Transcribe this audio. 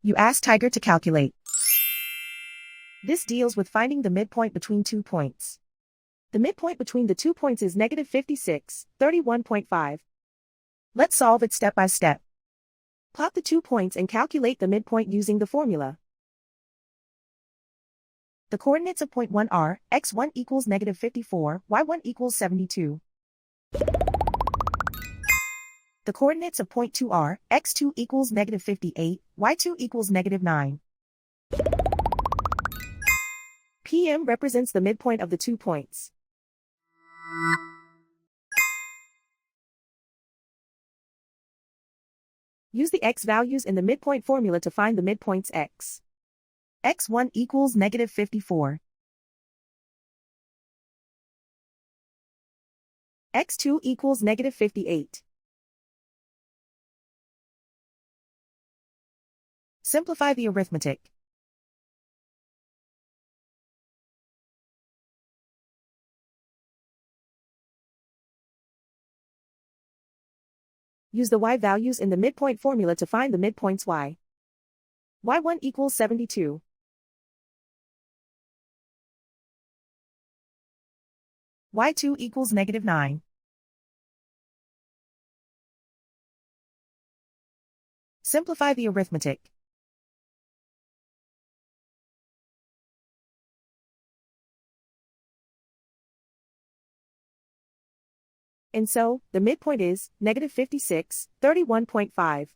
You ask Tiger to calculate. This deals with finding the midpoint between 2 points. The midpoint between the 2 points is negative 56, 31.5. Let's solve it step by step. Plot the 2 points and calculate the midpoint using the formula. The coordinates of point 1 are, x1 equals negative 54, y1 equals 72. The coordinates of point 2 are, x2 equals negative 58, y2 equals negative 9. PM represents the midpoint of the 2 points. Use the x values in the midpoint formula to find the midpoints x. x1 equals negative 54. x2 equals negative 58. Simplify the arithmetic. Use the y values in the midpoint formula to find the midpoints y. y1 equals 72. y2 equals negative 9. Simplify the arithmetic. And so, the midpoint is negative 56, 31.5.